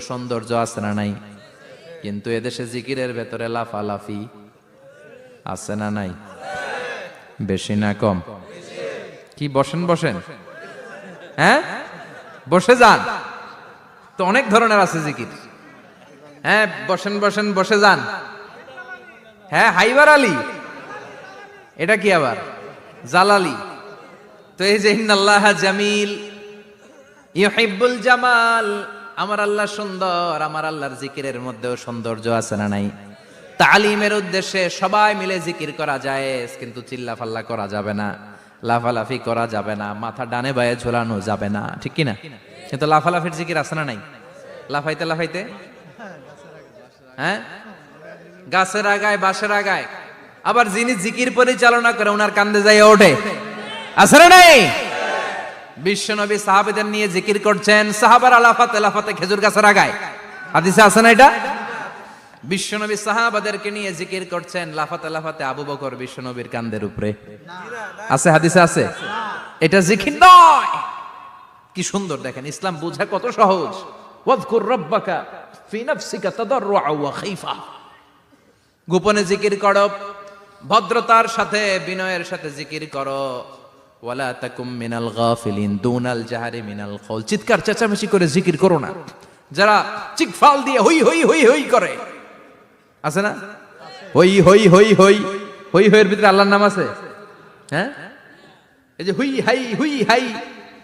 সৌন্দর্য আছে না নাই? কিন্তু এদেশে জিকিরের ভেতরে লাফালাফি আছে না নাই? বেশি না কম? কি বসেন বসেন, হ্যাঁ বসে যান তো, অনেক ধরনের আছে জিকির। হ্যাঁ বসেন বসেন বসে যান। হ্যাঁ হাইবার আলী, এটা কি আবার জালালি? তো এই যে ইন্নাল্লাহা জামিল ইউহিব্বুল জামাল, আমার আল্লাহ সুন্দর, আমার আল্লাহর জিকিরের মধ্যেও সৌন্দর্য আছে না নাই? তালিমের উদ্দেশ্যে সবাই মিলে জিকির করা যায়, কিন্তু চিল্লাফাল্লা করা যাবে না, লাফালাফি করা যাবে না, মাথা ডানে বায়ে ঝোলানো যাবে না, ঠিক কিনা? কিন্তু লাফালাফির জিকির আছে না নাই? লাফাইতে লাফাইতে, হ্যাঁ গাছের আগায় বাঁশের আগায়, আবার যিনি জিকির পরিচালনা করে ওনার কান্দে যাই ওঠে, আছে না নাই? বিশ্বনবী সাহাবাদের নিয়ে জিকির করছেন, সাহাবারা লাফাতে লাফাতে খেজুর গাছের আগায়, হাদিসে আছে না এটা? বিশ্বনবী সাহাবাদেরকে নিয়ে জিকির করছেন, লাফাতে লাফাতে আবু বকর বিশ্বনবীর কান্দের উপরে, আছে হাদিসে আছে? এটা জিকির নয়। কি সুন্দর দেখেন, ইসলাম বোঝা কত সহজ। ওয়াযকুর রাব্বাকা ফি নাফসিকা তাদাররুআ ওয়া খাইফা, গোপনে জিকির করো, ভদ্রতার সাথে বিনয়ের সাথে জিকির করো। ওয়ালা তাকুম মিনাল গাফিলিন দুনাল জাহারি মিনাল কওল, চিৎকার চেঁচামেচি করে জিকির করো না। যারা চিকফাল দিয়ে হই হই হই হই করে, আছে না? হই হই হই হই হই হইয়ের ভিতরে আল্লাহর নাম আছে? হ্যাঁ এই যে হুই হাই হুই হাই,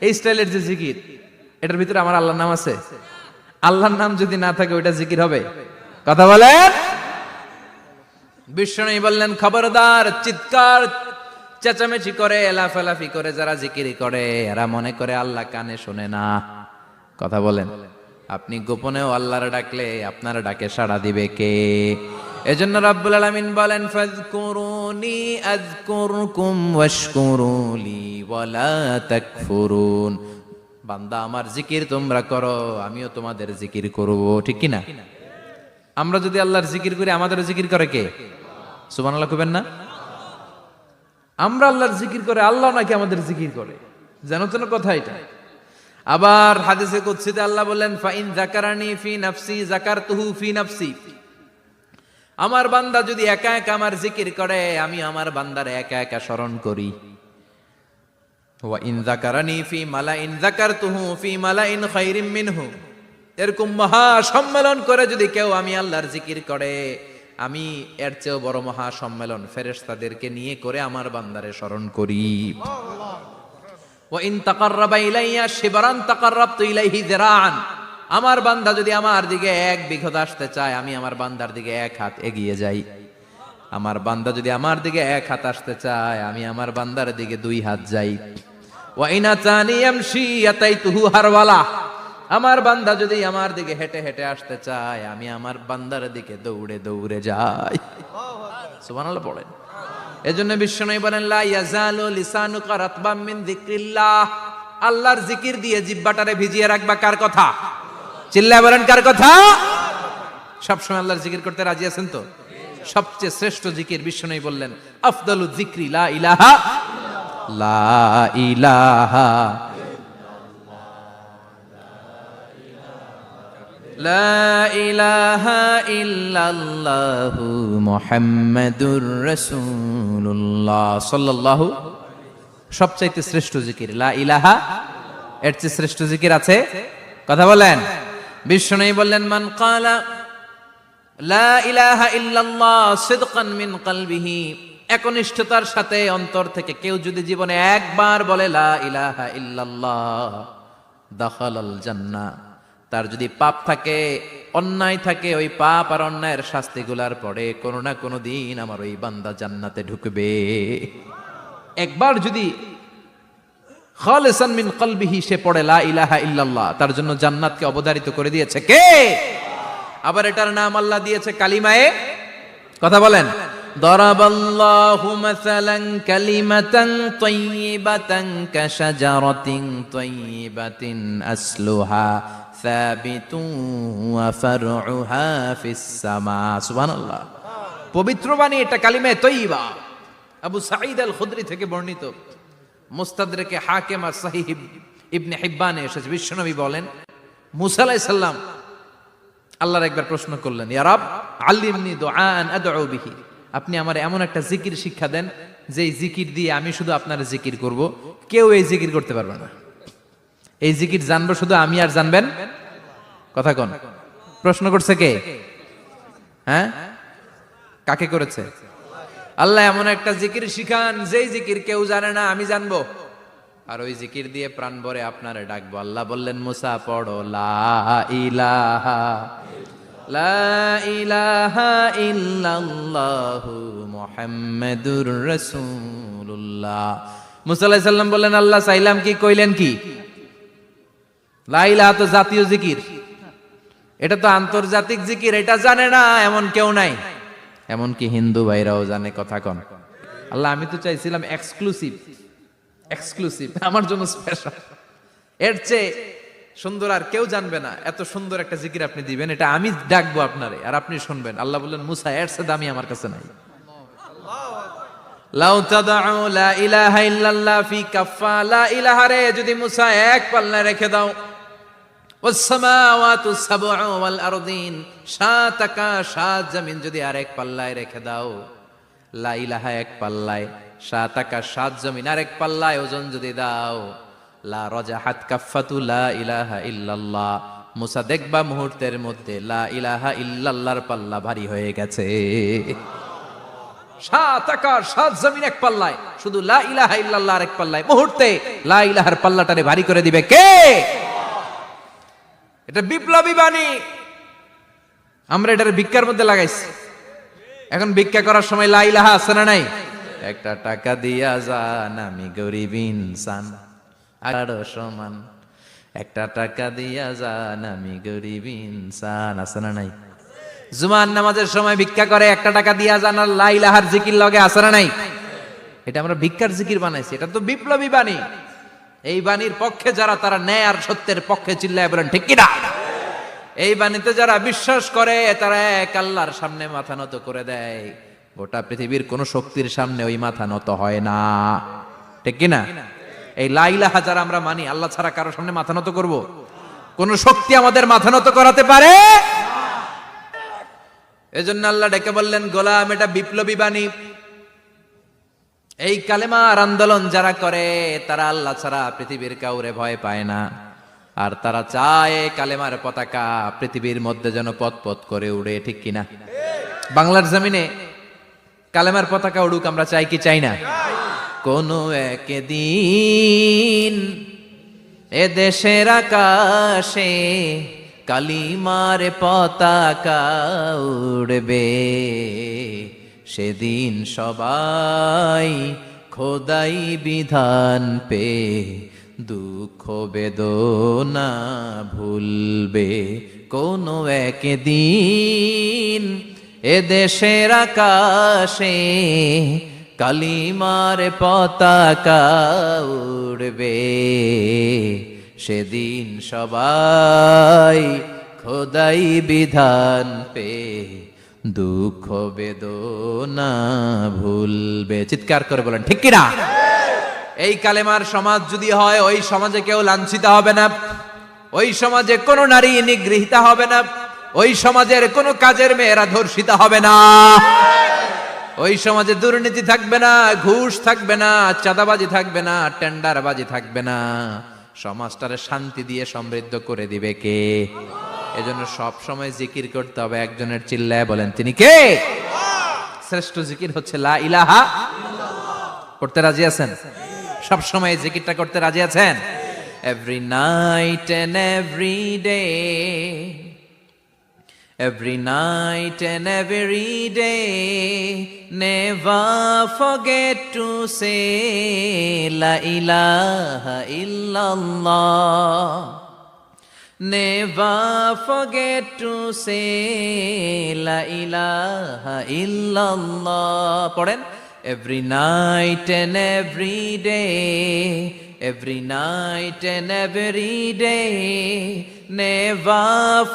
এই স্টাইলের যে জিকির, এটার ভিতরে আমার আল্লাহর নাম আছে? আল্লাহর নাম যদি না থাকে ওইটা জিকির হবে? কথা বলেন। বিষ্ণু বললেন খবরদার, চিৎকার চেঁচামেচি করে লাফালাফি করে যারা জিকিরি করে এরা মনে করে আল্লাহ কানে শোনে না। কথা বলেন। আপনি গোপনেও আল্লাহর ডাকলে আপনার ডাকে সাড়া দিবে কে? এজন্য রাব্বুল আলামিন বলেন ফাযকুরুনি আযকুরকুম ওয়াশকুরুলি ওয়ালা তাকফুরুন, বান্দা আমার জিকির তোমরা করো, আমিও তোমাদের জিকির করব, ঠিক কি না? আমরা যদি আল্লাহর জিকির করি আমাদের জিকির করে কে? সুবহানাল্লাহ কইবেন না? আমরা আল্লাহর জিকির করে, আল্লাহ নাকি আমাদের জিকির করে, জানো তো না কথা এটা? আবার হাদিসে কুদসিতে আল্লাহ বলেন ফাইন যাকারানি ফি নাফসি যাকারতুহু ফি নাফসি, আমার বান্দা যদি একা একা আমার জিকির করে আমি আমার বান্দারে একা একা স্মরণ করি। ওয়া ইন যাকারানি ফি মালাইন যাকারতুহু ফি মালাইন খায়রিম মিনহু, এরকম মহা সম্মেলন করে যদি কেউ আমি আল্লাহর জিকির করে, আমি এর চেয়েও বড় মহা সম্মেলন ফেরেশতাদেরকে নিয়ে করে আমার বান্দারে স্মরণ করি। ওয়া ইন তাকাররাবা ইলাইয়া শিবরান তাকাররাবতু ইলাইহি যিরাআন, আমার বান্দা যদি আমার দিকে এক বিঘত আসতে চায় আমি আমার বান্দার দিকে এক হাত এগিয়ে যাই। আমার বান্দা যদি আমার দিকে এক হাত আসতে চায় আমি আমার বান্দার দিকে দুই হাত যাই। ওয়া ইন আতানি ইয়ামশি আতাইতুহু হারওয়ালা, আমার বান্দা যদি আমার দিকে হেঁটে হেঁটে আসতে চায় আমি আমার বান্দার দিকে দৌড়ে দৌড়ে যাই। সুবহানাল্লাহ পড়েন। এজন্য বিশ্বনবী বলেন লা ইয়াজালু লিসানুকা রাতবাম মিন যিকরিল্লাহ, আল্লাহর জিকির দিয়ে জিহ্বাটারে ভিজিয়ে রাখবা। কার কথা? চিল্লায় বলেন কার কথা? সবসময় আল্লাহর জিকির করতে রাজি আছেন তো? সবচেয়ে শ্রেষ্ঠ জিকির বিশ্বনবী বললেন আফদালু যিকরি লা ইলাহা লা ইলাহা লা ইলাহা ইল্লাল্লাহু মুহাম্মাদুর রাসূলুল্লাহ সাল্লাল্লাহু, সবচাইতে শ্রেষ্ঠ জিকির লা ইলাহা, এর চেয়ে শ্রেষ্ঠ জিকির আছে? কথা বলেন। বিশ্বনবী বললেন মান ক্বালা লা ইলাহা ইল্লাল্লাহ সিদকান মিন কলবিহি, একনিষ্ঠতার সাথে অন্তর থেকে কেউ যদি জীবনে একবার বলে লা ইলাহা ইল্লাল্লাহ দাখালাল জান্নাহ, তার যদি পাপ থাকে অন্যায় থাকে ওই পাপ আর অন্যায়ের শাস্তিগুলার পরে কোনো না কোনো দিন আমার ওই বান্দা জান্নাতে ঢুকবে। একবার যদি খালিসান মিন কলবিহি সে পড়ে লা ইলাহা ইল্লাল্লাহ, তার জন্য জান্নাতকে অবধারিত করে দিয়েছে কে? আবার এটার নাম আল্লাহ দিয়েছে কালিমায়ে, কথা বলেন। দরাবাল্লাহু মাসালান কালিমাতান তাইয়িবাতান কাশাজারাতিন তাইয়িবাতিন আসলুহা সাবিতুন ওয়া ফারউহা ফিস সামা। সুবহানাল্লাহ। পবিত্র বাণী এটা কালিমায়ে তাইয়িবা। আবু সাঈদ আল খুদরি থেকে বর্ণিত, মুস্তাদরাকে হাকিম আর সহিহ ইবনে হিব্বানে এসেছে, বিশ্বনবী বলেন মুসা আলাইহিস সালাম আল্লাহর একবার প্রশ্ন করলেন, ইয়া রব আল্লিমনি দুআআন আদউ বিহি, আপনি আমার এমন একটা জিকির শিক্ষা দেন যেই জিকির দিয়ে আমি শুধু আপনার জিকির করব, কেউ এই জিকির করতে পারবে না। এই জিকির জানবো শুধু আমি, আর জানবেন কথা কোন? প্রশ্ন করছে কে? হ্যাঁ, কাকে করেছে? আল্লাহ এমন একটা জিকির শিখান যেই জিকির কেউ জানে না, আমি জানবো, আর ওই জিকির দিয়ে প্রাণ ভরে আপনারে ডাকবো। আল্লাহ বললেন, মুসা পড়ো লা ইলাহা লা ইলাহা ইল্লাল্লাহু মুহাম্মাদুর রাসূলুল্লাহ। মুসা আলাইহিস সালাম বললেন, আল্লাহ চাইলাম কি, কইলেন কি? লা ইলাহা তো জাতীয় জিকির, এটা তো আন্তর্জাতিক জিকির, এটা জানে না এমন কেউ নাই। এমনকি হিন্দু ভাইরাও জানে, কথা কন। আল্লাহ আমি তো চাইছিলাম এক্সক্লুসিভ, আমার জন্য স্পেশাল, এর চেয়ে সুন্দর আর কেউ জানবে না। এত সুন্দর একটা জিকির আপনি দিবেন, এটা আমি ডাকবো আপনারে আর আপনি শুনবেন। আল্লাহ বললেন, মুসা এর চেয়ে দামি আমার কাছে নাই। লাউ তাদউ লা ইলাহা ইল্লাল্লাহ ফি কাফা, লা ইলাহা রে যদি মুসা এক পাল্লায় রেখে দাও, ওয়াস সামাওয়াতু সাবউ ওয়াল আরদিন, সাত আকাশ সাত জমিন যদি আরেক পাল্লায় রেখে দাও, লা ইলাহা এক পাল্লায়, সাত আকাশ সাত জমিন আরেক পাল্লায় ওজন যদি দাও, লা রাজাহাত কাফাতু লা ইলাহা ইল্লাল্লাহ, মুসা দেখবা মুহূর্তের মধ্যে লা ইলাহা ইল্লাল্লাহর পাল্লা ভারী হয়ে গেছে। সাত আকাশ সাত জমিন এক পাল্লায়, শুধু লা ইলাহা ইল্লাল্লাহ আরেক পাল্লায়, মুহূর্তে লা ইলাহার পাল্লাটারে ভারী করে দিবে কে? এটা বিপ্লবী বাণী। আমরা এটার ভিক্ষার মধ্যে লাগাইছি। এখন ভিক্ষা করার সময় লা ইলাহা আছে না নাই? একটা টাকা দিয়া যান, আমি গরিব ইনসান আরো সমান, একটা টাকা দিয়া যান, আমি গরিব ইনসান, আছে না নাই? জুমার নামাজের সময় ভিক্ষা করে, একটা টাকা দিয়া যান, আর লা ইলাহার জিকির লগে, আছে না নাই? এটা আমরা ভিক্ষার জিকির বানাইছি, এটা তো বিপ্লবী বাণী। এই বাণীর পক্ষে যারা, তারা ন্যায় আর সত্যের পক্ষে চিল্লায় বলেন ঠিক কিনা? এই বাণীতে যারা বিশ্বাস করে, তারা এক আল্লাহর সামনে মাথা নত করে দেয়। গোটা পৃথিবীর কোন শক্তির সামনে ওই মাথা নত হয় না, ঠিক কিনা? এই লা ইলাহা যারা আমরা মানি, আল্লাহ ছাড়া কারো সামনে মাথা নত করব? কোন শক্তি আমাদের মাথা নত করাতে পারে? এজন্য আল্লাহ ডেকে বললেন, গোলাম এটা বিপ্লবী বাণী। এই কালেমার আন্দোলন যারা করে, তারা আল্লাহ ছাড়া পৃথিবীর কাউরে ভয় পায় না, আর তারা চায় কালেমার পতাকা পৃথিবীর মধ্যে যেন পথ পথ করে উড়ে, ঠিক কিনা? বাংলার জমিনে কালেমার পতাকা উড়ুক, আমরা চাই কি চাই না? কোন একদিন এ দেশের আকাশে কালিমার পতাকা উড়বে, সেদিন সবাই খোদাই বিধান পে দুঃখ বেদনা ভুলবে। কোন একদিন এ দেশের আকাশে কালিমার পতাকা উড়বে, সেদিন সবাই খোদাই বিধান পে দুঃখ বেদনা ভুলবে। চিৎকার করে বলেন ঠিক কিনা? এই কালেমার সমাজ যদি হয়, ওই সমাজে কেউ লাঞ্ছিত হবে না, ওই সমাজে কোনো নারী নিগৃহীত হবে না, ওই সমাজের কোনো কাজের মেয়েরা ধর্ষিত হবে না, ওই সমাজে দুর্নীতি থাকবে না, ঘুষ থাকবে না, চাঁদাবাজি থাকবে না, টেন্ডারবাজি থাকবে না। সমাজটারে শান্তি দিয়ে সমৃদ্ধ করে দিবে কে? এজন্য সব সময় জিকির করতে হবে একজনের, চিল্লায় বলেন তিনি কে? শ্রেষ্ঠ জিকির হচ্ছে লা ইলাহা। করতে রাজি আছেন? সব সময় জিকিরটা করতে রাজি আছেন? Every night and every day, every night and every day, never forget to say la ilaha illallah, never forget to say la ilaha illallah. পড়েন, every night and every day, every night and every day, never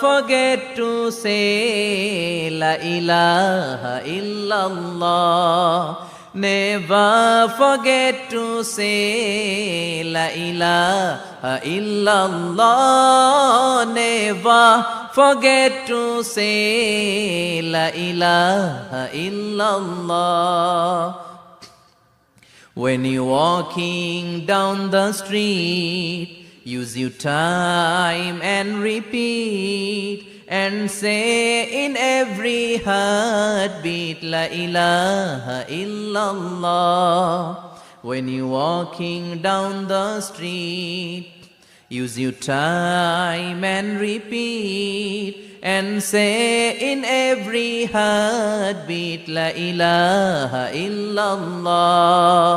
forget to say la ilaha illallah, never forget to say la ilaha illallah, never forget to say La ilaha illallah. When you're walking down the street, use your time and repeat and say in every heartbeat La ilaha illallah. When you're walking down the street, use your time and repeat and say in every heartbeat La ilaha illallah.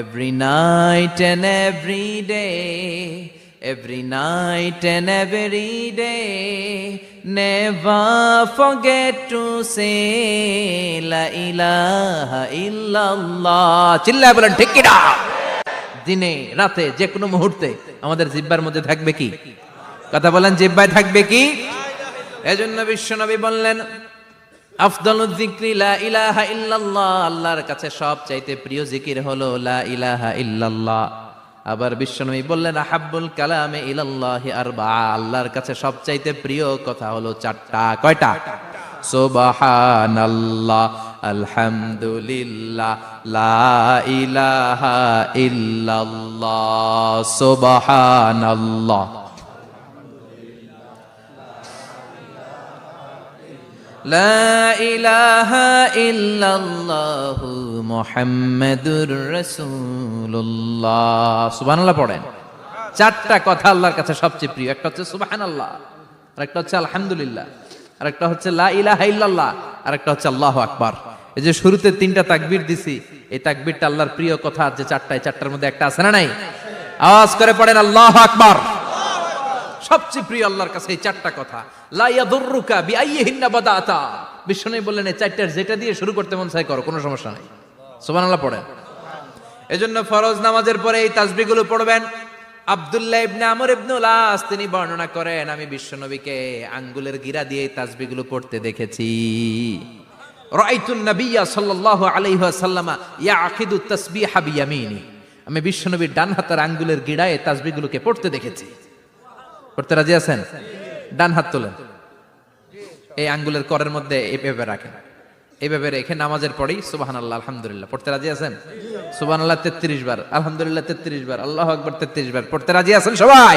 Every night and every day, every night and every day, never forget to say La ilaha illallah. চিল্লায় বলেন ঠিক কি না? দিনে রাতে যে কোনো মুহূর্তে আমাদের জিহ্বার মধ্যে থাকবে কি? কথা বলেন, জিহ্বায় থাকবে কি? এজন্য বিশ্বনবী বললেন আফদালুয যিকরি লা ইলাহা ইল্লাল্লাহ, আল্লাহর কাছে সবচাইতে প্রিয় জিকির হলো লা ইলাহা ইল্লাল্লাহ। আবার বিশ্বনবী বললেন আহাব্বুল কালামে ইলাল্লাহি আরবাআ, আল্লাহর কাছে সবচাইতে প্রিয় কথা হলো চারটা। কয়টা? সুবহানাল্লাহ, আলহামদুলিল্লাহ, লা ইলাহা ইল্লাল্লাহ। সুবহানাল্লাহ, লা ইলাহা ইল্লাল্লাহু মুহাম্মাদুর রাসূলুল্লাহ। সুবহানাল্লাহ পড়েন। চারটা কথা আল্লাহর কাছে সবচেয়ে প্রিয়। একটা হচ্ছে সুবহানাল্লাহ, আরেকটা হচ্ছে আলহামদুলিল্লাহ, আরেকটা হচ্ছে লা ইলাহা ইল্লাল্লাহ, আরেকটা হচ্ছে আল্লাহু আকবার। এই যে শুরুতে তিনটা তাকবীর দিছি, এই তাকবীরটা আল্লাহর প্রিয় কথা যে চারটায়, চারটার মধ্যে একটা আছে না নাই? আওয়াজ করে পড়েন আল্লাহু আকবার। সবচেয়ে প্রিয় আল্লাহর কাছে এই চারটা কথা। লা ইয়াদুররুকা বিআইয়িহিন্না বাদাতা, বিশ্বনবী বললেন এই চারটার যেটা দিয়ে শুরু করতে মন চায় করো, কোনো সমস্যা নাই। সুবহানাল্লাহ পড়েন। এজন্য ফরজ নামাজের পরে এই তাসবিহগুলো পড়বেন। আব্দুল্লাহ ইবনে আমর ইবনে আস তিনি বর্ণনা করেন, আমি বিশ্বনবীকে আঙ্গুলের গিরা দিয়ে এই তাসবিহগুলো পড়তে দেখেছি। রাআইতুন নাবিয়্যা সাল্লাল্লাহু আলাইহি ওয়াসাল্লাম ইয়াকিদু তাসবিহা বিয়ামিনি, আমি বিশ্বনবীর ডান হাতের আঙ্গুলের গিরায় এই তাসবিহগুলোকে পড়তে দেখেছি। পড়তে রাজি আছেন? ডান হাত তোলেন, এই আঙ্গুলের করের মধ্যে এইভাবে রাখেন, এইভাবে রেখে নামাজের পরেই সুবহানাল্লাহ আলহামদুলিল্লাহ পড়তে রাজি আছেন? সুবহানাল্লাহ 33 বার, আলহামদুলিল্লাহ 33 বার, আল্লাহু আকবার 33 বার। পড়তে রাজি আছেন সবাই?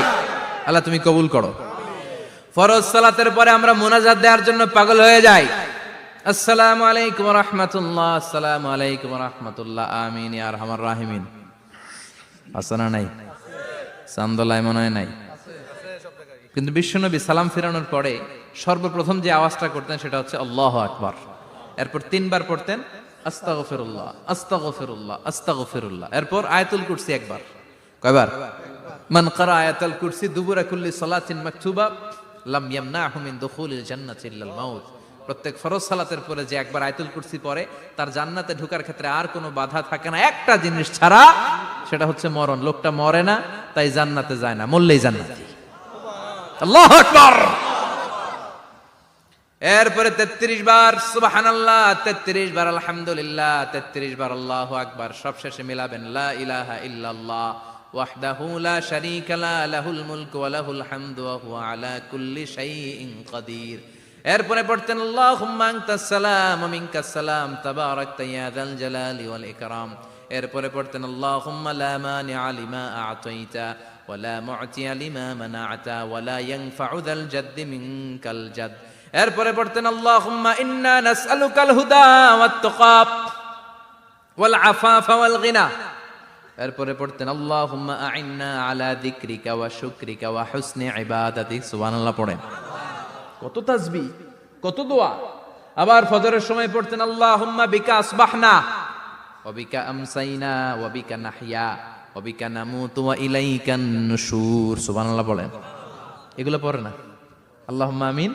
আল্লাহ তুমি কবুল করো। ফরজ সালাতের পরে আমরা মুনাজাত দেওয়ার জন্য পাগল হয়ে যাই। আসসালামু আলাইকুম ওয়া রাহমাতুল্লাহ, আসসালামু আলাইকুম ওয়া রাহমাতুল্লাহ, আমিন ইয়া আরহামার রাহিমিন। আসনা নাই? চান্দলায় মনে হয় নাই। কিন্তু বিশ্বনবী সালাম ফেরানোর পরে সর্বপ্রথম যে আওয়াজটা করতেন সেটা হচ্ছে আল্লাহু আকবার। এরপর 3 বার পড়তেন আস্তাগফিরুল্লাহ, আস্তাগফিরুল্লাহ, আস্তাগফিরুল্লাহ। এরপর আয়াতুল কুরসি একবার। কয়বার? মান ক্বারা আয়াতুল কুরসি দুবুরা কুল্লি সালাতিন মাকতুবা লাম ইয়ামনাহু মিন দুখুলিল জান্নাতি ইল্লাল মাউত। প্রত্যেক ফরজ সালাতের পরে যে একবার আয়াতুল কুরসি পড়ে তার জান্নাতে ঢোকার ক্ষেত্রে আর কোনো বাধা থাকে না, একটা জিনিস ছাড়া, সেটা হচ্ছে মরণ। লোকটা মরে না তাই জান্নাতে যায় না, মরলেই জান্নাতি। আল্লাহু আকবার। এরপরে 33 বার সুবহানাল্লাহ, 33 বার আলহামদুলিল্লাহ, 33 বার আল্লাহু আকবার। সবশেষে মিলাবেন লা ইলাহা ইল্লাল্লাহ ওয়াহদাহু লা শারীকা লা লাহুল মুলকু ওয়া লাহুল হামদু ওয়া হুয়া আলা কুল্লি শাইইন কাদির। এরপরে পড়তেন আল্লাহুম্মা আনতাস সালাম ওয়া মিনকাস সালাম তাবারাকতা ইয়া যাল জালালি ওয়াল ইকরাম। এরপরে পড়তেন আল্লাহুম্মা লা মানিআ লিমা আ'তাইতা ওয়া লা মু'তিয়া লিমা মানা'তা ওয়া লা ইয়ানফা'ু যাল জাদ্দি মিনকাল জাদ। এরপরে পড়তেন আল্লাহুম্মা ইন্না নাসআলুকাল হুদা ওয়াত তুকা ওয়াল আফাফা ওয়াল গিনা। এরপরে পড়তেন আল্লাহুম্মা আ'ইন্না আলা যিকরিকা ওয়া শুকরিকা ওয়া হুসনি ইবাদাতিক। সুবহানাল্লাহ পড়েন। কত তাসবিহ, কত দোয়া। আবার ফজরের সময় পড়তেন আল্লাহুম্মা বিকা আসবাহনা ওয়া বিকা আমসাইনা ওয়া বিকা নাহইয়া ওয়া বিকা নামুতু ওয়া ইলাইকান নুশুর। সুবহানাল্লাহ বলেন। এগুলো পড়ে না? আল্লাহুম্মা আমিন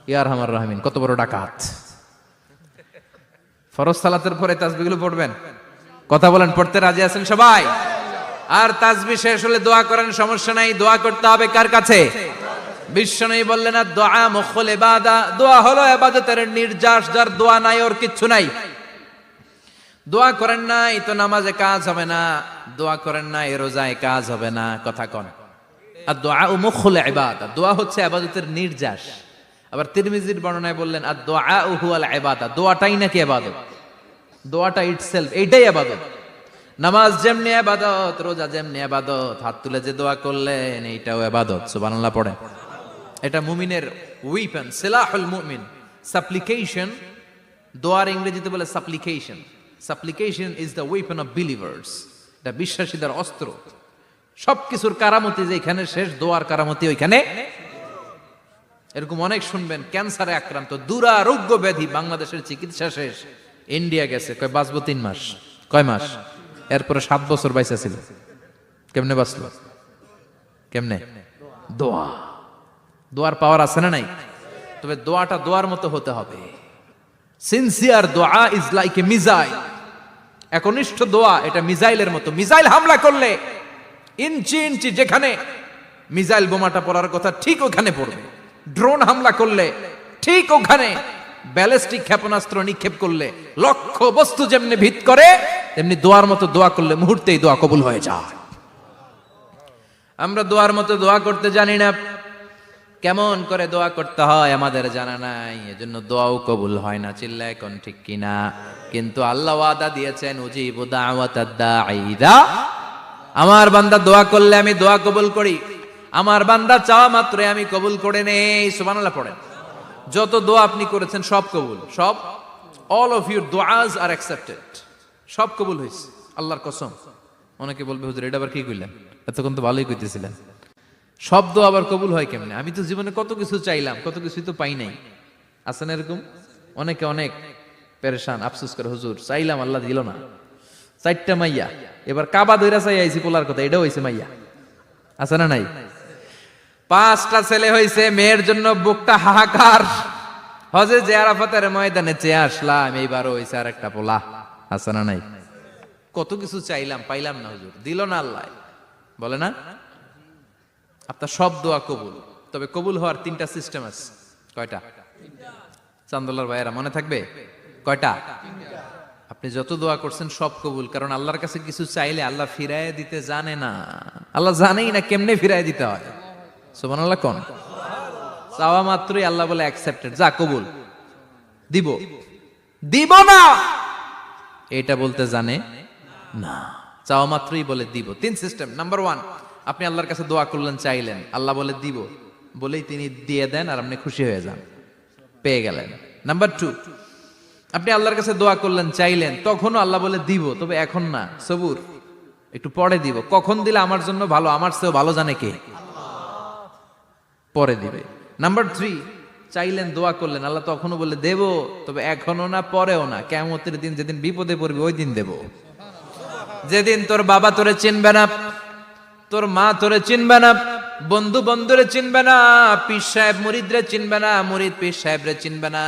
ইয়া আরহামার রাহিমিন। কত বড় ডাকাত। ফরজ সালাতের পরে তাসবিহগুলো পড়বেন। কথা বলেন, পড়তে রাজি আছেন সবাই? আর তাসবিহ শেষ হলে দোয়া করেন, সমস্যা নাই। দোয়া করতে হবে কার কাছে? বিশ্বনবী বললেন না, দোয়া মুখুল ইবাদা, দোয়া হলো ইবাদতের নির্যাস। যার দোয়া নাই ওর কিচ্ছু নাই। দোয়া করেন নাই তো নামাজে কাজ হবে না, দোয়া করেন নাই রোজায় কাজ হবে না। কথা কন। আর দোয়া মুখুল ইবাদা, দোয়া হচ্ছে ইবাদতের নির্যাস। আবার তিরমিজির বর্ণনায় বললেন আদ-দুআউ হুয়াল ইবাদা, দোয়াটাই নাকি ইবাদত, দোয়াটা ইটসেলফ এইটাই ইবাদত। নামাজ যেমনি ইবাদত, রোজা যেমনি ইবাদত, হাত তুলে যে দোয়া করলেন এইটাও ইবাদত। সুবহানাল্লাহ পড়েন। এটা মুমিনের ওয়েপন, সিলাহুল মুমিন। সাপ্লিকেশন, দোয়ার ইংরেজিতে বলে সাপ্লিকেশন। সাপ্লিকেশন is the weapon of believers. এটা বিশ্বাসীদের অস্ত্র। সবকিছুর কারামতি যেখানে শেষ, দোয়ার কারামতি ওইখানে। এরকম অনেক শুনবেন, ক্যান্সারে আক্রান্ত, দুরারোগ্য ব্যাধি, বাংলাদেশের চিকিৎসা শেষ, ইন্ডিয়া গেছে, কয় বাঁচবো 3 মাস। কয় মাস? এরপরে 7 বছর বাইসা ছিল। কেমনে বাঁচলো? কেমনে? দোয়া। দোয়ার পাওয়ার আছে না নাই? তবে দোয়াটা দোয়ার মতো হতে হবে। সিনসিয়ার দোয়া ইজ লাইক এ মিসাইল। একনিষ্ঠ দোয়া এটা মিসাইলের মতো। মিসাইল হামলা করলে ইঞ্চি ইঞ্চি যেখানে মিসাইল বোমাটা পড়ার কথা ঠিক ওখানে পড়বে। ড্রোন হামলা করলে ঠিক ওখানে, ব্যালিস্টিক ক্ষেপণাস্ত্র নিক্ষেপ করলে লক্ষ্য বস্তু যেমনি ভিত করে, তেমনি দোয়ার মতো দোয়া করলে মুহূর্তেই দোয়া কবুল হয়ে যায়। আমরা দোয়ার মতো দোয়া করতে জানি না, কেমন করে দোয়া করতে হয় আমাদের জানা নাই, এজন্য দোয়াও কবুল হয় না। চিল্লা এখন ঠিক কিনা? কিন্তু আল্লাহ ওয়াদা দিয়েছেন, উজিবু দাওয়াতাদ দাঈ ইযা, আমার বান্দা দোয়া করলে আমি দোয়া কবুল করি, আমার বান্দা চাওয়া মাত্রই আমি কবুল করে নেই। সুবহানাল্লাহ পড়েন। যত দোয়া আপনি করেছেন সব কবুল, সব, অল অফ ইউর দোয়াজ আর অ্যাকসেপ্টেড, সব কবুল হয়েছে আল্লাহর কসম। অনেকে বলবে হুজুর এটা আবার কি কইলেন, এতক্ষণ তো ভালোই কইতেছিলেন। সব দোয়া আবার কবুল হয় কেমনে? আমি তো জীবনে কত কিছু চাইলাম, কত কিছুই তো পাই নাই। আছে না এরকম? অনেকে অনেক পেরেশান, আফসোস করে, হুজুর চাইলাম আল্লাহ দিল না। 4টা মাইয়া, এবার কাবা দইরা চাই আইছি পোলার কথা, এটাও হইছে মাইয়া। আছে না নাই? 5টা ছেলে হইছে, মেয়ের জন্য বুকটা হাহাকার। হজে যে আরাফাতের ময়দানে চেয়ে আসলাম, এইবারও হইছে আর একটা পোলা। আছে না নাই? কত কিছু চাইলাম, পাইলাম না, হুজুর দিল না আল্লাহ। বলে না? আপনার সব দোয়া কবুল, তবে কবুল হওয়ার 3টা সিস্টেম আছে। কয়টা? চান্দোলার ভাইয়েরা মনে থাকবে? কয়টা? আপনি যত দোয়া করছেন সব কবুল, কারণ আল্লাহর কাছে কিছু চাইলে আল্লাহ ফিরায় দিতে জানে না। আল্লাহ জানেই না কেমনে ফিরায় দিতে হয়। সুবহানাল্লাহ কোন? চাওয়া মাত্রই আল্লাহ বলে অ্যাকসেপ্টেড, যা কবুল, দিব দিব না এটা বলতে জানে না, চাওয়া মাত্রই বলে দিব। 3 সিস্টেম। নাম্বার 1, আপনি আল্লাহর কাছে দোয়া করলেন, চাইলেন, আল্লাহ বলে দিব, বলেই তিনি দিয়ে দেন আর আপনি খুশি হয়ে যান, পেয়ে গেলেন। নাম্বার 2, আপনি আল্লাহর কাছে দোয়া করলেন, চাইলেন, তখনও আল্লাহ বলে দিব, তবে এখন না, সবুর, একটু পরে দিব। কখন দিলে আমার জন্য ভালো, আমার চেয়েও ভালো জানে কে? পরে দিবে। নাম্বার 3, চাইলেন, দোয়া করলেন, আল্লাহ তখনও বলে দেব, তবে এখনো না, পরেও না, কিয়ামতের দিন যেদিন বিপদে পড়বি ওই দিন দেব। যেদিন তোর বাবা তোরে চিনবে না, তোর মা তোরে চিনবে না, বন্ধু বন্ধুরে চিনবে না, পীর সাহেব মুরিদরে চিনবে না, মুরিদ পীর সাহেবরে চিনবে না,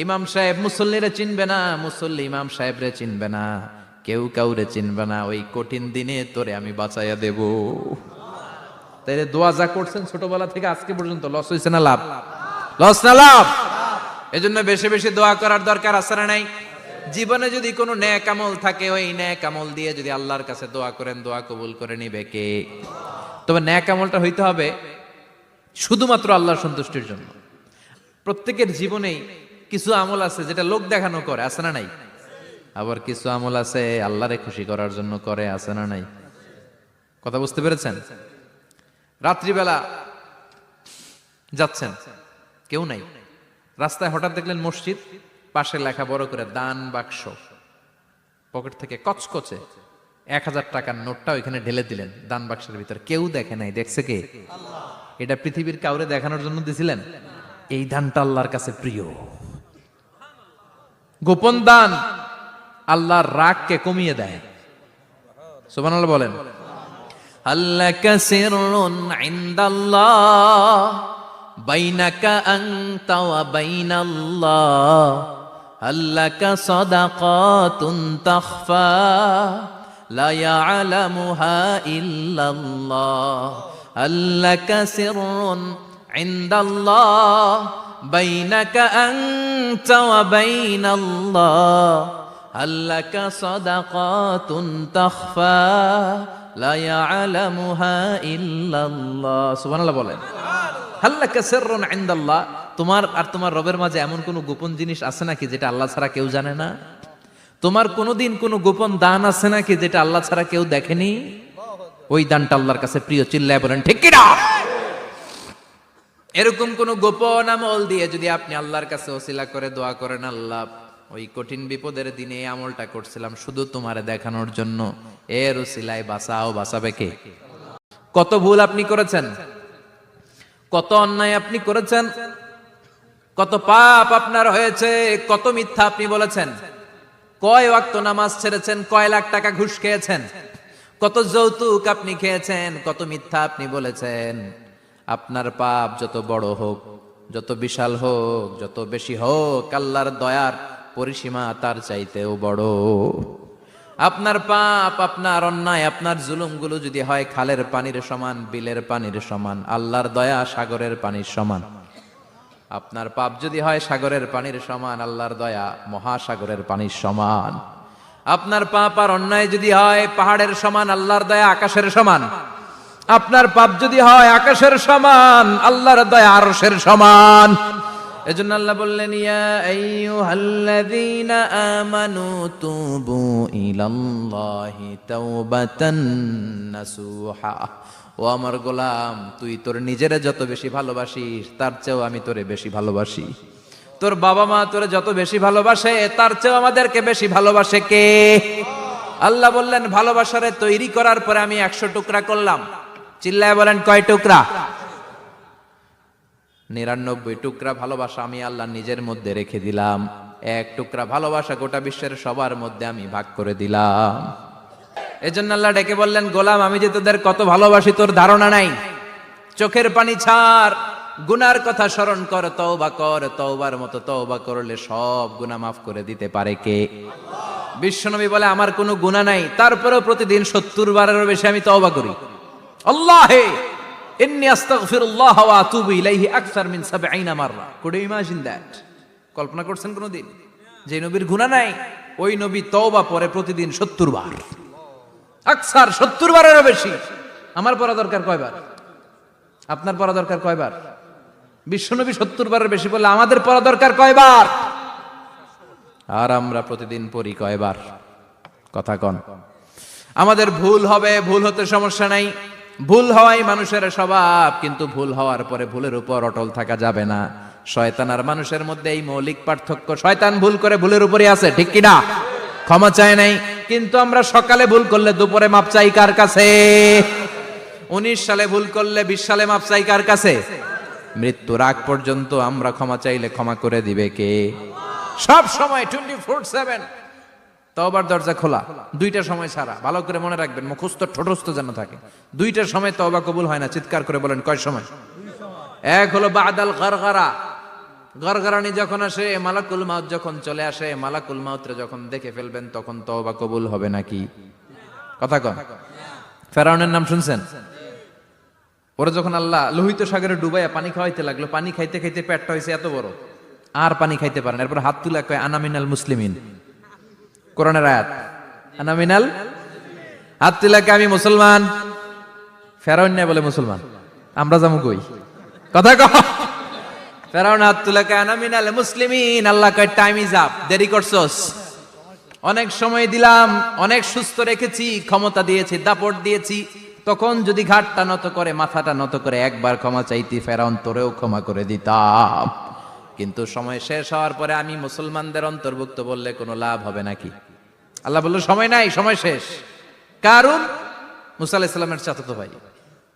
ইমাম সাহেব মুসল্লিরে চিনবে না, মুসল্লি ইমাম সাহেবরে চিনবে না, কেউ কাউরে চিনবে না। ওই কঠিন দিনে তোরে আমি বাঁচাইয়া দেব। তাইলে দোয়া যা করছেন ছোটবেলা থেকে আজকে পর্যন্ত, লস হয়েছে না লাভ? লস না লাভ? এজন্য বেশি বেশি দোয়া করার দরকার আছে না নাই? জীবনে যদি কোনো নেক আমল থাকে, ওই নেক আমল দিয়ে যদি আল্লাহর কাছে দোয়া করেন, দোয়া কবুল করে নিবে কে? তবে নেক আমলটা হইতে হবে শুধুমাত্র আল্লাহর সন্তুষ্টির জন্য। প্রত্যেকের জীবনেই কিছু আমল আছে যেটা লোক দেখানো করে, আছে না নাই? আবার কিছু আমল আছে আল্লাহরে খুশি করার জন্য করে, আছে না নাই? কথা বুঝতে পেরেছেন? রাত্রিবেলা যাচ্ছেন, কেউ নাই, রাস্তায় হঠাৎ দেখলেন মসজিদ, পাশে লেখা বড় করে দান বাক্স, পকেট থেকে কচকচে 1000 টাকার নোটটা ওইখানে ঢেলে দিলেন দান বাক্সের ভিতর। কেউ দেখে নাই, দেখছে কে? এটা পৃথিবীর কাউরে দেখানোর জন্য দিছিলেন? এই দানটা আল্লাহর কাছে প্রিয়। গোপন দান আল্লাহর রাগকে কমিয়ে দেয়। সুবহানাল্লাহ বলেন। আল্লাকা সিররুন ইনদাল্লাহ বাইনাকা আনতা ওয়া বাইনাল্লাহ, আল্লাকা সাদাকাতুন তাখফা লা ইয়ালামুহা ইল্লাল্লাহ, আল্লাকা সিররুন ইনদাল্লাহ বাইনাকা আনতা ওয়া বাইনাল্লাহ, আল্লাকা সাদাকাতুন তাখফা লা ইয়ালামুহা ইল্লাল্লাহ। সুবহানাল্লাহ বলেন। হাল্লাকা সিররুন ইনদাল্লাহ, তোমার আর তোমার রবের মাঝে এমন কোনো গোপন জিনিস আছে নাকি যেটা আল্লাহ ছাড়া কেউ জানে না? তোমার কোনোদিন কোনো গোপন দান আছে নাকি যেটা আল্লাহ ছাড়া কেউ দেখেনি? ওই দানটা আল্লাহর কাছে প্রিয়, চিল্লায় বলেন ঠিক কি না? এরকম কোন গোপন আমল দিয়ে যদি আপনি আল্লাহর কাছে ওসিলা করে দোয়া করেন, আল্লাহ ওই কঠিন বিপদের দিনে এই আমলটা করছিলাম শুধু তোমারে দেখানোর জন্য, এর ওসিলায় বাঁচাও, বাঁচাবে কে? কত ভুল আপনি করেছেন, কত অন্যায় আপনি করেছেন, কত পাপ আপনার হয়েছে, কত মিথ্যা আপনি বলেছেন, কয় ওয়াক্ত নামাজ ছেড়েছেন, কয় লাখ টাকা ঘুষ খেয়েছেন, কত যৌতুক আপনি খেয়েছেন, কত মিথ্যা আপনি বলেছেন। আপনার পাপ যত বড় হোক, যত বিশাল হোক, যত বেশি হোক, আল্লাহর দয়ার পরিসীমা তার চাইতেও বড়। আপনার পাপ, আপনার অন্যায়, আপনার জুলুমগুলো যদি হয় খালের পানির সমান, বিলের পানির সমান, আল্লাহর দয়া সাগরের পানির সমান। আপনার পাপ যদি হয় সাগরের পানির সমান, আল্লাহর দয়া মহাসাগরের পানির সমান। আপনার পাপ আর অন্যায় যদি হয় পাহাড়ের সমান, আল্লাহর দয়া আকাশের সমান। আপনার পাপ যদি হয় আকাশের সমান, আল্লাহর দয়া আরশের সমান। এজন্য আল্লাহ বললেন, ইয়া আইয়ুহাল্লাযীনা আমানু তুবু ইলাল্লাহি তাওবাতান নাসুহা। ও আমার গোলাম, তুই তোর নিজেরে যত বেশি ভালোবাসিস তার চেয়েও আমি তোরে বেশি ভালোবাসি। তোর বাবা মা তোরে যত বেশি ভালোবাসে তার চেয়েও আমাদেরকে বেশি ভালোবাসে কে? আল্লাহ বললেন, ভালোবাসারে তৈরি করার পরে আমি 100 টুকরা করলাম। চিল্লায় বলেন কয় টুকরা? 99 টুকরা ভালোবাসা আমি আল্লাহ নিজের মধ্যে রেখে দিলাম, 1 টুকরা ভালোবাসা গোটা বিশ্বের সবার মধ্যে আমি ভাগ করে দিলাম। এজন্য আল্লাহ ডেকে বললেন, গোলাম আমি যে তোদের কত ভালোবাসি তোর ধারণা নাই। চোখের পানি ছাড়, গুনার কথা স্মরণ কর, তওবা কর। তওবার মতো তওবা করলে সব গুনাহ মাফ করে দিতে পারে কে? বিশ্বনবী বলে, আমার কোনো গুনাহ নাই, তারপরেও প্রতিদিন 70 বারেরও বেশি আমি তওবা করি। আল্লাহে ইন্নী আস্তাগফিরুল্লাহ ওয়া আতুবু ইলাইহি আকসার মিন 70 মাররা। Could you imagine that? কল্পনা করছেন কোনদিন যে নবীর গুনাহ নাই, ওই নবী তওবা পড়ে প্রতিদিন 70 বার, আকসার 70 বারেরও বেশি। আমার পড়া দরকার কয়বার? আপনার পড়া দরকার কয়বার? বিশ্বনবী 70 বারের বেশি বললে আমাদের পড়া দরকার কয়বার? আর আমরা প্রতিদিন পড়ি কয়বার? কথা কন। আমাদের ভুল হবে, ভুল হতে সমস্যা নাই, ভুল হওয়াই মানুষের স্বভাব, কিন্তু ভুল হওয়ার পরে ভুলের উপর অটল থাকা যাবে না। শয়তান আর মানুষের মধ্যে এই মৌলিক পার্থক্য। শয়তান ভুল করে ভুলের উপরে আছে, ঠিক কি না? ক্ষমা চায় নাই, কিন্তু আমরা সকালে ভুল করলে দুপুরে মাপ চাই কার কাছে? 19 সালে ভুল করলে 20 সালে মাপ চাই কার কাছে? মৃত্যুর আগ পর্যন্ত আমরা ক্ষমা চাইলে ক্ষমা করে দিবে কে? সব সময় 24/7 তওবার দরজা খোলা, 2টার সময় ছাড়া। ভালো করে মনে রাখবেন, মুখস্থ ঠোঁটস্থ যেন থাকে। 2টার সময় তওবা কবুল হয় না, চিৎকার করে বলেন কয় সময়? এক হলো বাদাল গারগারা, গরগরানি যখন আসে, মালাকুল মাউত যখন চলে আসে, মালাকুল মাউতরে যখন দেখে ফেলবেন তখন তওবা কবুল হবে নাকি? কথা কন। ফেরাউনের নাম শুনছেন? ওরা যখন আল্লাহ লোহিত সাগরে ডুবাইয়া পানি খাওয়াইতে লাগলো, পানি খাইতে খাইতে পেটটা হয়েছে এত বড়, আর পানি খাইতে পারেন। এরপর হাত তুলে কয় আনা মিনাল মুসলিমিন। কোরআনের আয়াত, আনা মিনাল, হাত তুলে কয় আমি মুসলমান। ফেরাউন না বলে মুসলমান, আমরা যাবো কই? কথা কহ। ফেরাউন হাত তুলে কয় আনা মিনাল মুসলিমিন। আল্লাহ কয় টাইম ইজ আপ, দেরি করছস, অনেক সময় দিলাম, অনেক সুস্থ রেখেছি, ক্ষমতা দিয়েছি, দাপট দিয়েছি, তখন যদি ঘাটটা নত করে, মাথাটা নত করে একবার ক্ষমা চাইতি, ফেরাউন তোরেও ক্ষমা করে দিতাম। কিন্তু সময় শেষ হওয়ার পরে আমি মুসলমানদের অন্তর্ভুক্ত বললে কোনো লাভ হবে নাকি? আল্লাহ বলল সময় নাই, সময় শেষ। কারণ মুসা আলাইহিস সালামের চাচাতো ভাই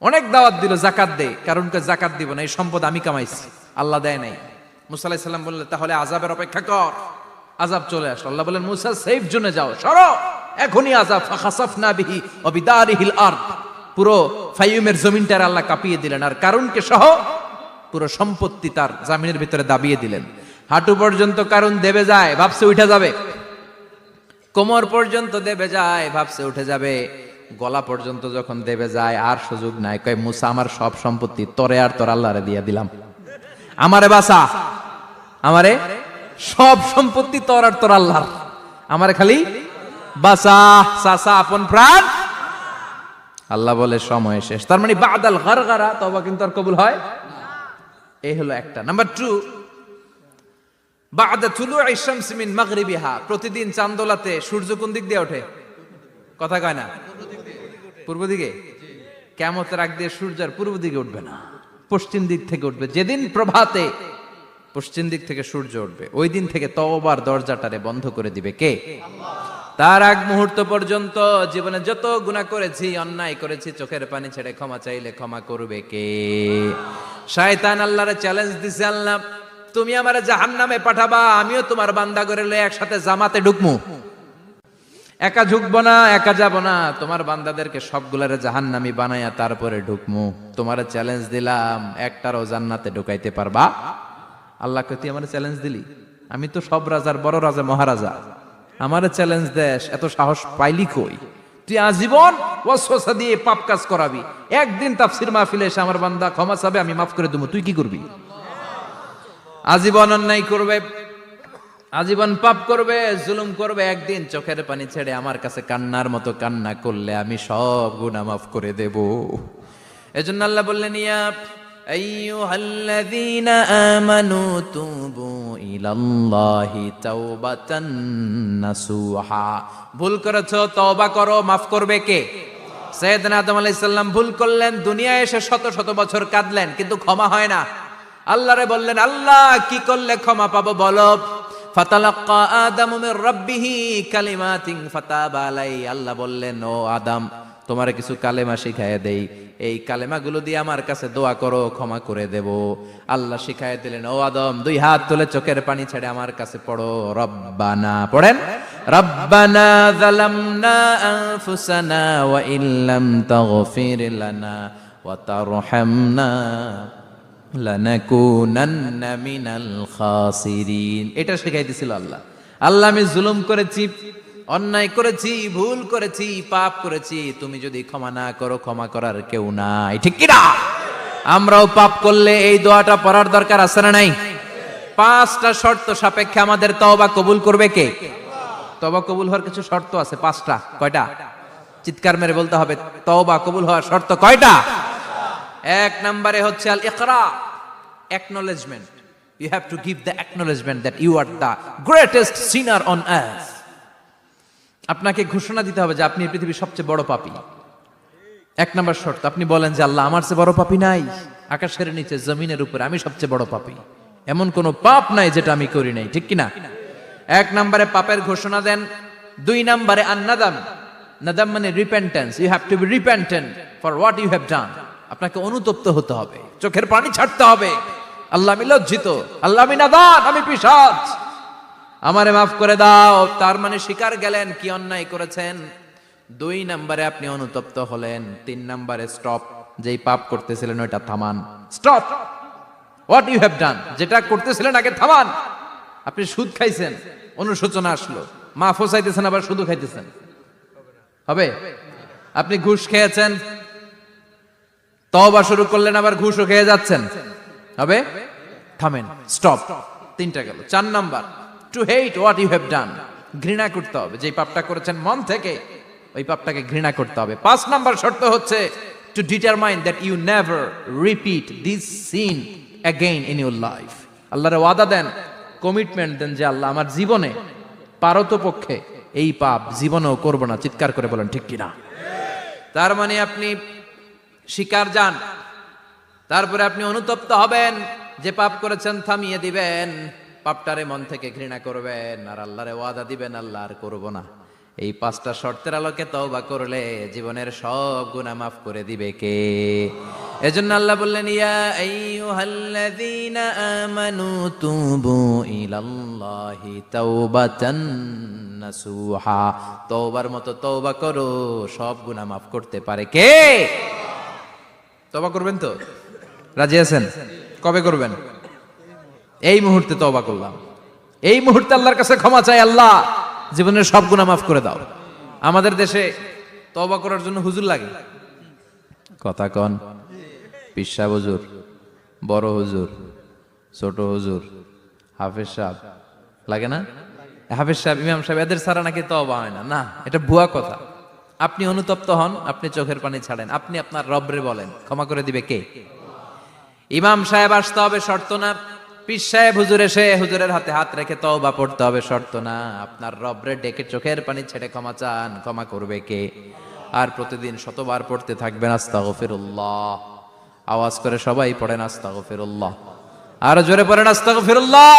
অনেক দাওয়াত দিল, জাকাত দে। কারণকে জাকাত দিব না, এই সম্পদ আমি কামাইছি, আল্লাহ দেয় নাই। মুসা আলাইহিস সালাম বললেন তাহলে আযাবের অপেক্ষা কর। আযাব চলে আসলো। আল্লাহ বলেন মুসা সেফ জোনে যাও, সরো, এখনই আযাব। ফাখাসাফনা বিহি ওয়া বিদারিহিল আরদ, পুরো ফাইয়ুমের জমিনটার আল্লাহ কাঁপিয়ে দিলেন, আর কারুনকে সহ পুরো সম্পত্তি তার জামিনের ভিতরে দাবিয়ে দিলেন। হাঁটু পর্যন্ত কারুন দেবে যায়, ভাবছে উঠে যাবে, কোমর পর্যন্ত দেবে যায়, ভাবছে উঠে যাবে, গলা পর্যন্ত যখন দেবে যায় আর সুযোগ নাই। কয় মুসা আমার সব সম্পত্তি তোরে আর তোর আল্লাহরে দিয়ে দিলাম, আমারে বাঁচা, আমারে সব সম্পত্তি তোর আর তোর আল্লাহর, আমারে খালি বাঁচা, চাচা আপন প্রাণ। আল্লাহ বলে সময় শেষ। তার মানে বাদাল গারগারা তওবা কিন্তু আর কবুল হয়? এই হলো একটা। নাম্বার 2, বা'দা তুলু'i শামসি মিন মাগরিবিহা, প্রতিদিন চাঁদোলাতে সূর্য কোন দিক দিয়ে ওঠে? কথা কয় না? পূর্ব দিকে। কিয়ামতের আগ দিয়ে সূর্য আর পূর্ব দিকে উঠবে না, পশ্চিম দিক থেকে উঠবে। যেদিন প্রভাতে পশ্চিম দিক থেকে সূর্য উঠবে, ওই দিন থেকে তওবার দরজাটারে বন্ধ করে দিবে কে? তার আগ মুহূর্ত পর্যন্ত জীবনে যত গুনাহ করেছি, অন্যায় করেছি, চোখের পানি ছেড়ে ক্ষমা চাইলে ক্ষমা করবে কে? শয়তান আল্লাহরে চ্যালেঞ্জ দিছে, আল্লাহ তুমি আমারে জাহান্নামে পাঠাবা, আমিও তোমার বান্দা করে লয়ে একসাথে জামাতে ঢুকমু। একা ঢুকবো না, একা যাব না, তোমার বান্দাদেরকে সবগুলারে জাহান্নামী বানায়া তারপরে ঢুকমু। তোমারে চ্যালেঞ্জ দিলাম, একটারও জান্নাতে ঢুকাইতে পারবা? আল্লাহকে তুই আমারে চ্যালেঞ্জ দিলি? আমি তো সব রাজার বড় রাজা, মহারাজা, আমারে চ্যালেঞ্জ দেশ, এত সাহস পাইলি কই? তুই আজীবন ওয়াসওয়াসা দিয়ে পাপ কাজ করাবি, একদিন তাফসীর মাহফিলে এসে আমার বান্দা ক্ষমা চাবে, আমি মাফ করে দেবো, তুই কি করবি? আজীবন অন্যায় করবে, আজীবন পাপ করবে, জুলুম করবে, একদিন চোখের পানি ছেড়ে আমার কাছে কান্নার মতো কান্না করলে আমি সব গুনাহ মাফ করে দেব। এজন্য আল্লাহ বললেন, ইয়া আইয়ুহাল্লাযীনা আমানু তুবু ইলাল্লাহি তাওবাতান নাসুহা। ভুল করেছো, তওবা করো, মাফ করবে কে? সাইয়েদনা আদম আলাইহিস সালাম ভুল করলেন, দুনিয়ায় এসে শত শত বছর কাঁদলেন, কিন্তু ক্ষমা হয় না। আল্লাহরে বললেন, আল্লাহ কি করলে ক্ষমা পাবো বলো? ফাতালাক্কা আদামু মির রাব্বিহি কালিমাতিন ফাতাবা আলাইহি। আল্লাহ বললেন, ও আদম, তোমারে কিছু কালেমা শিখায় দেই, এই কালেমাগুলো দিয়ে আমার কাছে দোয়া করো, ক্ষমা করে দেব। আল্লাহ শিখায় দিলেন, ও আদম, 2 হাত তুলে চোখের পানি ছেড়ে আমার কাছে পড়ো, রব্বানা, পড়েন, রব্বানা যালামনা আনফুসানা ওয়া ইল্লাম তাগফির লানা ওয়া তারহামনা লানাকুনান্না মিনাল খাসিরিন। এটা শিখাই দিছিল আল্লাহ। আল্লাহ, আমি জুলুম করেছি, অন্যায় করেছি, ভুল করেছি, পাপ করেছি, তুমি যদি ক্ষমা না করো, ক্ষমা করার কেউ নাই, ঠিক কি না? আমরাও পাপ করলে এই দোয়াটা পড়ার দরকার আছে না নাই? 5টা শর্ত সাপেক্ষে আমাদের তওবা কবুল করবে কে? তওবা কবুল হওয়ার কিছু শর্ত আছে, 5টা। কয়টা? চিৎকার মেরে বলতে হবে, তওবা কবুল হওয়ার শর্ত কয়টা? 1 নম্বরে হচ্ছে আল ইকরা, acknowledgement. You have to give the acknowledgement that you are the greatest sinner on earth. আপনাকে ঘোষণা দিতে হবে যে আপনি এই পৃথিবীর সবচেয়ে বড় পাপী। 1 নম্বর শর্ত, আপনি বলেন যে আল্লাহ, আমার চেয়ে বড় পাপী নাই, আকাশের নিচে জমিনের উপরে আমি সবচেয়ে বড় পাপী, এমন কোন পাপ নাই যেটা আমি করি নাই, ঠিক কিনা? 1 নম্বরে পাপের ঘোষণা দেন। 2 নম্বরে আন-নাদাম, নাদাম মানে repentance. You have to be repentant for what you have done. আপনাকে অনুতপ্ত হতে হবে, চোখের পানি ছাড়তে হবে, আল্লাহ আমি লজ্জিত, আল্লাহ আমি নাদান, আমি পিশাচ, আমারে মাফ করে দাও। তার মানে স্বীকার গেলেন কি অন্যায় করেছেন। 2 নম্বরে আপনি অনুতপ্ত হলেন। 3 নম্বরে স্টপ, যেই পাপ করতেছিলেন ওইটা থামান, stop what you have done, যেটা করতেছিলেন আগে থামান। আপনি সুদ খাইছেন, অনুশোচনা আসলো, মাফও চাইতেছেন, আবার সুদও খাইতেছেন, হবে? আপনি ঘুষ খেয়েছেন, তওবা শুরু করলেন, আবার ঘুষও খেয়ে যাচ্ছেন, হবে? থামেন, স্টপ। 3টা গেল। 4 number, to hate what you have done, ঘৃণা করতে হবে, যে পাপটা করেছেন মন থেকে ওই পাপটাকে ঘৃণা করতে হবে। 5 নাম্বার শর্ত হচ্ছে to determine that you never repeat this sin again in your life. আল্লাহর ওয়াদা দেন, কমিটমেন্ট দেন যে আল্লাহ আমার জীবনে পারতপক্ষে এই পাপ জীবনেও করব না। চিৎকার করে বলেন ঠিক কিনা? তার মানে আপনি স্বীকার যান, তারপরে আপনি অনুতপ্ত হবেন, যে পাপ করেছেন থামিয়ে দিবেন, পাপটারে মন থেকে ঘৃণা করবেন, আর আল্লাহরে ওয়াদা দিবেন আল্লাহ আর করব না। এই 5টা শর্তের আলোকে তওবা করলে জীবনের সব গুনাহ মাফ করে দিবে কে? এজন্য আল্লাহ বললেন, ইয়া আইয়ুহাল্লাযীনা আমানু তুবু ইলাল্লাহি তাওবাতান নাসুহা। তওবার মতো তওবা করো, সব গুনাহ মাফ করতে পারে কে? তওবা করবেন তো? রাজি আছেন? কবে করবেন? এই মুহূর্তে তওবা করলাম, এই মুহূর্তে আল্লাহর কাছে ক্ষমা চাই, আল্লাহ জীবনের সব গুনাহ মাফ করে দাও। আমাদের দেশে তওবা করার জন্য হুজুর লাগে, কথা কন, পীর সাহেব হুজুর, বড় হুজুর, ছোট হুজুর, হাফেজ সাহেব লাগে না? হাফেজ সাহেব, ইমাম সাহেব, এদের ছাড়া নাকি তওবা হয় না। না, এটা ভুয়া কথা। আপনি অনুতপ্ত হন, আপনি চোখের পানি ছাড়েন, আপনি আপনার রবরে বলেন, ক্ষমা করে দিবে কে? ইমাম সাহেব আসতে হবে শর্ত না, পীর সাহেব হুজুর এসে হুজুরের হাতে হাত রেখে তওবা পড়তে হবে শর্ত না। আপনার রবরে ডেকে চোখের পানি ছেড়ে ক্ষমা চান, ক্ষমা করবে কে? আর প্রতিদিন শতবার পড়তে থাকবেন আস্তাগফিরুল্লাহ। আওয়াজ করে সবাই পড়েন আস্তাগফিরুল্লাহ, আর জোরে পড়েন আস্তাগফিরুল্লাহ।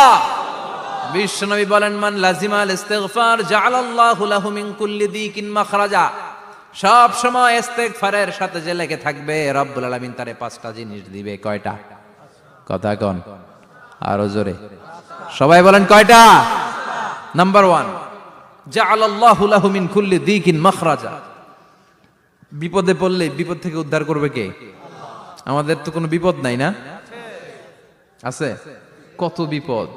বিশ্বনবী বলেন, মান লাজিমাল ইস্তিগফার জাআলাল্লাহু লাহু মিন কুল্লি দিকিন মাখরাজা। সব সময় ইস্তিগফারের সাথে যে লেগে থাকবে, রব্বুল আলামিন তারে 5টা জিনিস দিবে। কয়টা? কথা কোন, আরো জোরে সবাই বলেন কয়টা? নাম্বার 1, জাআলাল্লাহু লাহু মিন কুল্লি দিকিন মাখরাজা। বিপদে পড়লে বিপদ থেকে উদ্ধার করবে কে? আমাদের তো কোনো বিপদ নাই না? আছে? কত বিপদ।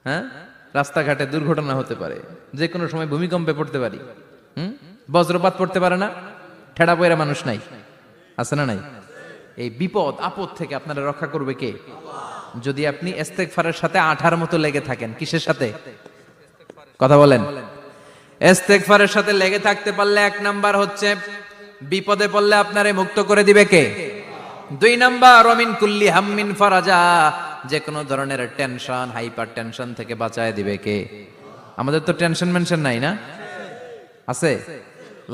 হ্যাঁ, রাস্তাঘাটে দুর্ঘটনা হতে পারে, যে কোনো সময় ভূমিকম্পে পড়তে পারি, বজ্রপাত পড়তে পারে না, ঠেড়া পয়রা মানুষ নাই, আছে না নাই? এই বিপদ আপদ থেকে আপনারা রক্ষা করবে কে? যদি আপনি ইস্তেগফারের সাথে আঠার মতো লেগে থাকেন। কিসের সাথে? কথা বলেন। ইস্তেগফারের সাথে লেগে থাকতে পারলে 1 নাম্বার হচ্ছে বিপদে পড়লে আপনারে মুক্ত করে দিবে কে? 2 নাম্বার ওমিন কুল্লি হাম্মিন ফারাজা, যে কোনো ধরনের টেনশন, হাইপার টেনশন থেকে বাঁচায় দিবে কে? আমাদের তো টেনশন মেনশন নাই না? আছে?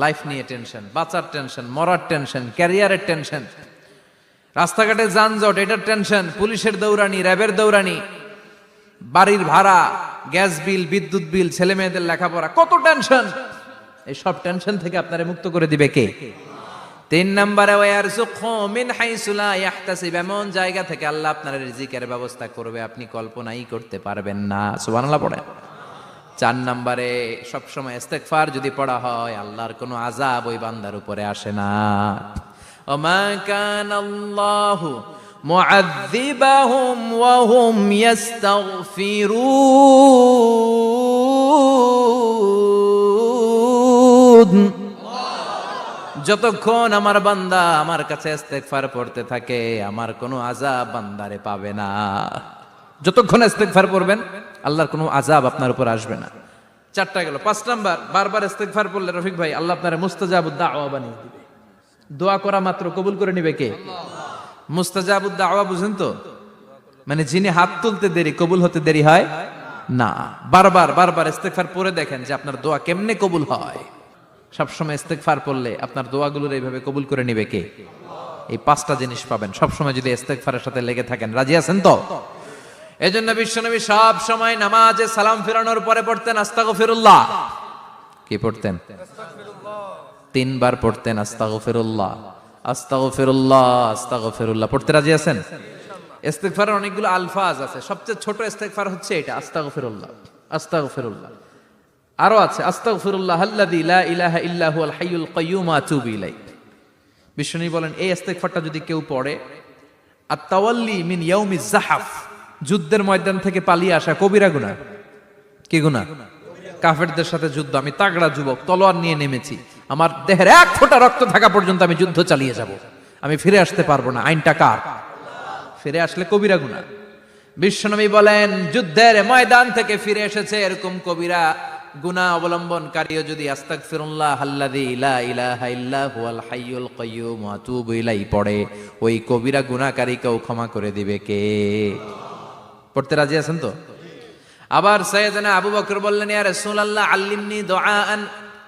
লাইফ নিয়ে টেনশন, বাঁচার টেনশন, মরার টেনশন, ক্যারিয়ারের টেনশন, রাস্তাঘাটে যানজট এটার টেনশন, পুলিশের দৌড়ানি, র্যাবের দৌড়ানি, বাড়ির ভাড়া, গ্যাস বিল, বিদ্যুৎ বিল, ছেলে মেয়েদের লেখাপড়া, কত টেনশন। এই সব টেনশন থেকে আপনারে মুক্ত করে দিবে কে? 3 নম্বরে ওয়ারযুকহু মিন হাইসু লা ইয়াহতাসিব, এমন জায়গা থেকে আল্লাহ আপনার রিজিকের ব্যবস্থা করবে আপনি কল্পনাই করতে পারবেন না। সুবহানাল্লাহ পড়েন। 4 নম্বরে সবসময় ইস্তেগফার যদি পড়া হয়, আল্লাহর কোনো আযাব ওই বান্দার উপরে আসে না। ওমা কানাল্লাহু মুআযযিবাহুম ওয়া হুম ইস্তাগফিরুন। যতক্ষণ আমার বান্দা আমার কাছে ইস্তেগফার পড়তে থাকে, আমার কোনো আযাব বান্দারে পাবে না। যতক্ষণ ইস্তেগফার পড়বেন, আল্লাহর কোনো আযাব আপনার উপর আসবে না। 4টা গেল। 5 নাম্বার, বারবার ইস্তেগফার পড়লে রফিক ভাই আল্লাহ আপনারে মুস্তাজাবুদ দাওয়া বানিয়ে দিবে। দোয়া করা মাত্র কবুল করে নিবে কে? মুস্তাজাবুদ দাওয়া বুঝেন তো? মানে যিনি হাত তুলতে দেরি, কবুল হতে দেরি হয় না। বারবার বারবার ইস্তেগফার পড়ে দেখেন যে আপনার দোয়া কেমনে কবুল হয়। সবসময় ইস্তেগফার পড়লে আপনার দোয়াগুলোর এইভাবে কবুল করে নিবে কে? এই 5টা জিনিস পাবেন সবসময় যদি ইস্তেগফারের সাথে লেগে থাকেন। রাজি আছেন তো? এজন্য বিশ্বনবী সব সময় নামাজে সালাম ফিরানোর পরে পড়তেন আস্তাগফিরুল্লাহ। কি পড়তেন? 3 বার পড়তেন আস্তাগফিরুল্লাহ, আস্তাগফিরুল্লাহ, আস্তাগফিরুল্লাহ। পড়তে রাজি আছেন? ইস্তেগফারের অনেকগুলো আলফাজ আছে, সবচেয়ে ছোট ইস্তেগফার হচ্ছে এটা, আস্তাগফিরুল্লাহ, আস্তাগফিরুল্লাহ। আরো আছে আস্তাগফিরুল্লাহ আল্লাযী লা ইলাহা ইল্লা হুয়াল হাইয়ুল কাইয়্যুম ওয়া আতুবু ইলাইহি। বিশ্বনবী বলেন এই ইস্তেগফারটা যদি কেউ পড়ে, আত-তাওয়াল্লি মিন ইয়াউমিজ যাহাফ, যুদ্ধের ময়দান থেকে পালিয়ে আসা কবিরা গুনাহ। কি গুনাহ? কাফেরদের সাথে যুদ্ধ। আমি তাগড়া যুবক, তলোয়ার নিয়ে নেমেছি, আমার দেহের 1 ফোঁটা রক্ত থাকা পর্যন্ত আমি যুদ্ধ চালিয়ে যাব, আমি ফিরে আসতে পারবো না। আইনটা কার? ফিরে আসলে কবিরা গুনাহ। বিশ্বনবী বলেন যুদ্ধের ময়দান থেকে ফিরে এসেছে এরকম কবিরা গুনাহ অবলম্বনকারীও যদি আস্তাগফিরুল্লাহ আল্লাযী লা ইলাহা ইল্লা হুয়াল হাইয়ুল কাইয়্যুম ওয়া আতুবু ইলাইহি পড়ে, ওই কবিরা গুনাহকারীকেও ক্ষমা করে দিবে কে? পড়তে রাজি আছেন তো? আবার সাইয়েদনা আবু বকর বললেন, ইয়া রাসূলুল্লাহ আল্লিমনি দুআআন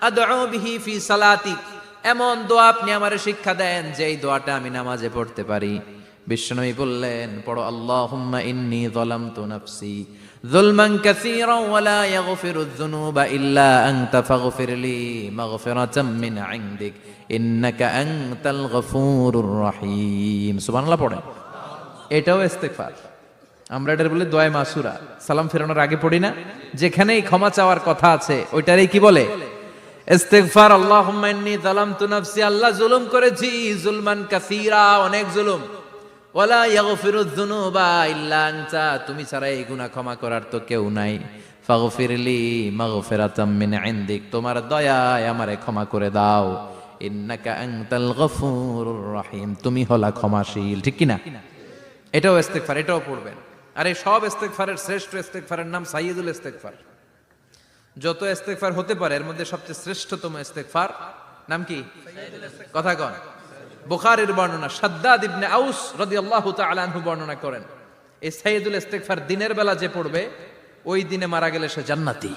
আদউ বিহি ফি সালাতি, এমন দোয়া আপনি আমারে শিক্ষা দেন যে এই দোয়াটা আমি নামাজে পড়তে পারি। বিশ্বনবী বললেন পড়ো, আল্লাহুম্মা ইন্নী যালামতু নাফসি যুলমান কাসীরান ওয়া লা ইয়াগফিরুয যুনুবা ইল্লা আনতা ফাগফিরলি মাগফিরাতাম মিন ইনদিক ইন্নাকা আনতাল গফুরুর রহিম। সুবহানাল্লাহ পড়েন। এটাও ইস্তেগফার। আমরা এটার বলি দোয়া মাসুরা, সালাম ফেরানোর আগে পড়ি না? যেখানেই ক্ষমা চাওয়ার কথা আছে ওইটারই কি বলে? ইস্তেগফার। আল্লাহুম্মা ইন্নী যালামতু নাফসি, আল্লাহ জুলুম করেছি, যুলমান কাসীরা, অনেক জুলুম, ওয়ালা ইয়াগফিরুয যুনুবা ইল্লা আনতা, তুমি ছাড়া এই গুনাহ ক্ষমা করার তো কেউ নাই। ফাগফিরলি মাগফিরাতাম মিন ইনদিক, তোমার দয়ায় আমারে ক্ষমা করে দাও। ইন্নাকা আনতাল গফুরুর রহিম, তুমি হলা ক্ষমাশীল। ঠিক কি না? এটাও ইস্তেগফার, এটাও পড়বেন। আর এই সব ইস্তেগফারের শ্রেষ্ঠ ইস্তেগফারের নাম সাইয়্যিদুল ইস্তেগফার। যত ইস্তেগফার হতে পারে এর মধ্যে সবচেয়ে শ্রেষ্ঠতম ইস্তেগফার নাম কি? কথা কন। বুখারীর বর্ণনা, শাদ্দাদ ইবনে আউস রাদিয়াল্লাহু তাআলা আনহু বর্ণনা করেন, এই সাইয়্যিদুল ইস্তিগফার দিনের বেলা যে পড়বে ওই দিনে মারা গেলে সে জান্নাতি।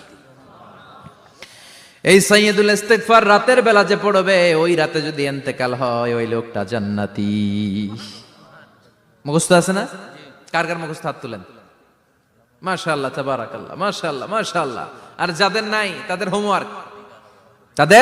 এই সাইয়্যিদুল ইস্তিগফার রাতের বেলা যে পড়বে ওই রাতে যদি ইন্তেকাল হয় ওই লোকটা জান্নাতি। মুখস্থ আছে না? কার কার মুখস্থ হাত তুলেন। মাশাআল্লাহ, তাবারাকাল্লাহ, মাশাআল্লাহ, মাশাআল্লাহ। আর যাদের নাই তাদের হোমওয়ার্ক, তাদের